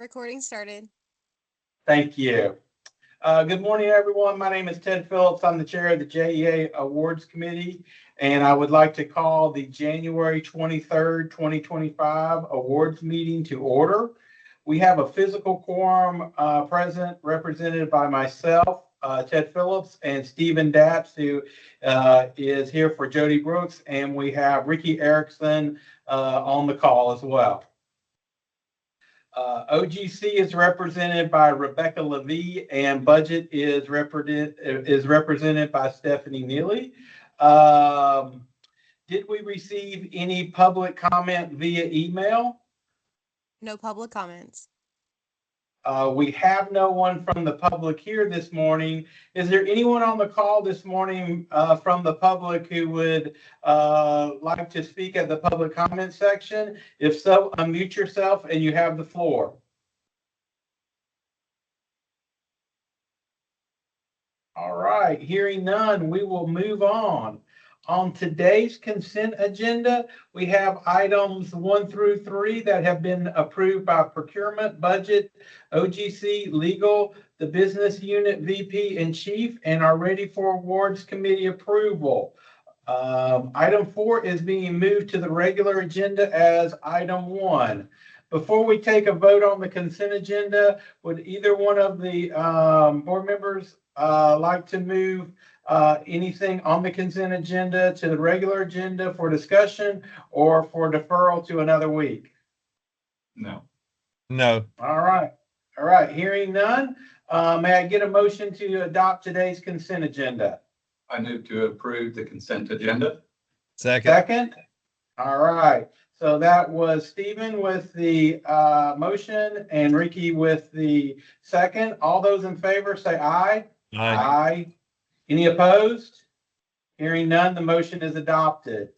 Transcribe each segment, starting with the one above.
Recording started. Thank you. Good morning, everyone. My name is Ted Phillips. I'm the chair of the JEA Awards Committee, and I would like to call the January 23rd, 2025 awards meeting to order. We have a physical quorum present, represented by myself, Ted Phillips, and Stephen Dapps, who is here for Jody Brooks, and we have Ricky Erickson on the call as well. OGC is represented by Rebecca Levy, and budget is represented by Stephanie Neely. Did we receive any public comment via email? No public comments. We have no one from the public here this morning. Is there anyone on the call this morning from the public who would like to speak at the public comment section? If so, unmute yourself and you have the floor. All right, hearing none, we will move on. On today's consent agenda, we have items 1 through 3 that have been approved by procurement, budget, OGC, legal, the business unit VP and chief, and are ready for awards committee approval. Item 4 is being moved to the regular agenda as item 1. Before we take a vote on the consent agenda, would either one of the board members like to move anything on the consent agenda to the regular agenda for discussion or for deferral to another week? No. All right. Hearing none, may I get a motion to adopt today's consent agenda? I move to approve the consent agenda. Second. All right. So that was Stephen with the motion and Ricky with the second. All those in favor say aye. Aye. Any opposed? Hearing none, the motion is adopted.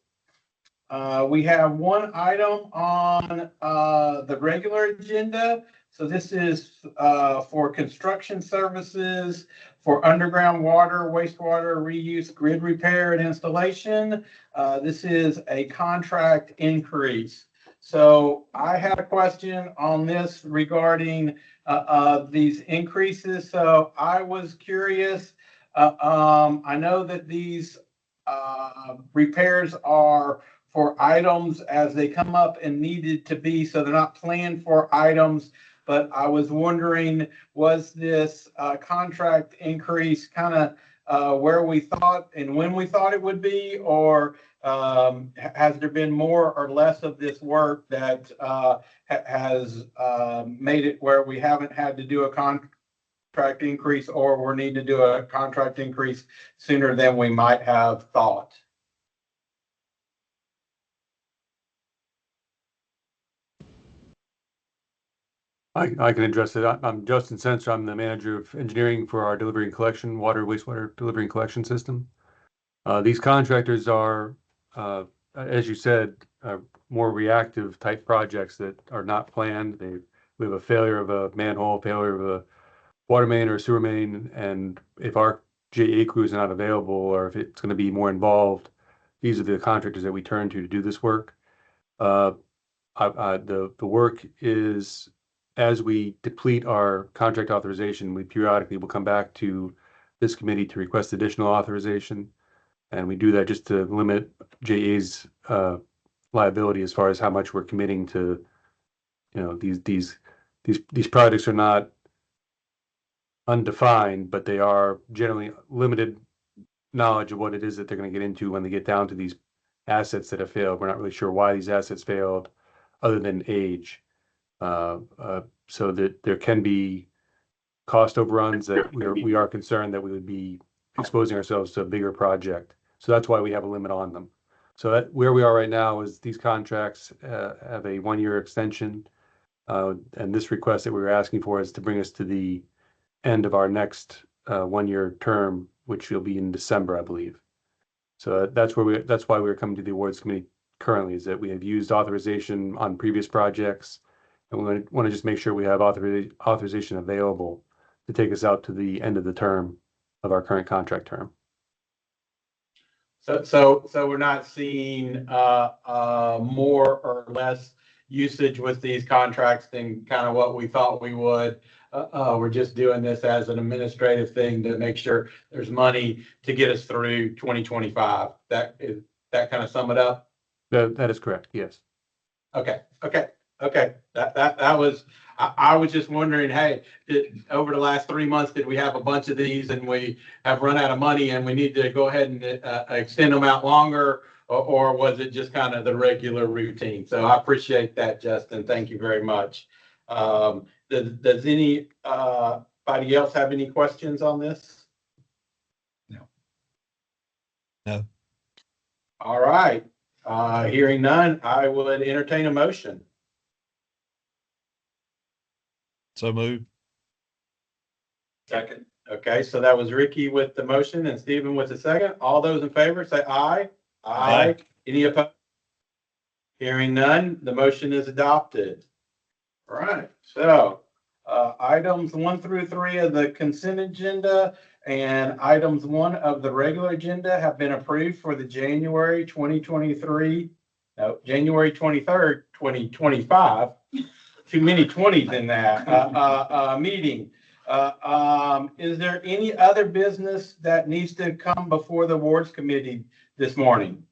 We have one item on the regular agenda. So this is for construction services for underground water, wastewater reuse, grid repair and installation. This is a contract increase. So I had a question on this regarding these increases. So I was curious. I know that these repairs are for items as they come up and needed to be, so they're not planned for items. But I was wondering, was this contract increase kind of where we thought and when we thought it would be, or has there been more or less of this work that has made it where we haven't had to do a contract increase, or we need to do a contract increase sooner than we might have thought? I can address it. I'm Justin Sensor. I'm the manager of engineering for our delivery and collection, wastewater delivery and collection system. These contractors are, as you said, more reactive type projects that are not planned. We have a failure of a manhole, failure of a water main or a sewer main, and if our JEA crew is not available or if it's going to be more involved, these are the contractors that we turn to do this work. The work is, as we deplete our contract authorization, we periodically will come back to this committee to request additional authorization. And we do that just to limit JEA's liability as far as how much we're committing to. These projects are not undefined, but they are generally limited knowledge of what it is that they're going to get into when they get down to these assets that have failed. We're not really sure why these assets failed other than age. So that there can be cost overruns that we are concerned that we would be exposing ourselves to a bigger project. So that's why we have a limit on them. So where we are right now is these contracts have a 1-year extension. And this request that we were asking for is to bring us to the end of our next 1-year term, which will be in December, I believe. So that's why we're coming to the awards committee currently, is that we have used authorization on previous projects. And we want to just make sure we have authorization available to take us out to the end of the term of our current contract term. So we're not seeing more or less usage with these contracts than kind of what we thought we would. We're just doing this as an administrative thing to make sure there's money to get us through 2025. That kind of sum it up? That is correct, yes. Okay. That was, I was just wondering, hey, over the last 3 months, did we have a bunch of these and we have run out of money and we need to go ahead and extend them out longer? Or was it just kind of the regular routine? So I appreciate that, Justin. Thank you very much. Does anybody else have any questions on this? No. All right. Hearing none, I would entertain a motion. So moved. Second. Okay, so that was Ricky with the motion and Stephen with the second. All those in favor say aye. Aye. Any opposed? Hearing none, the motion is adopted. All right, so items 1 through 3 of the consent agenda and items 1 of the regular agenda have been approved for the January 23rd, 2025. Too many 20s in that meeting. Is there any other business that needs to come before the awards committee this morning?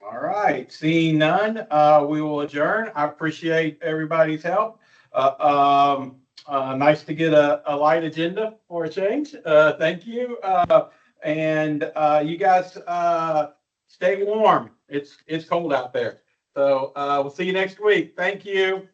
All right, seeing none, we will adjourn. I appreciate everybody's help. Nice to get a light agenda for a change. Thank you. And you guys stay warm. It's cold out there. So we'll see you next week. Thank you.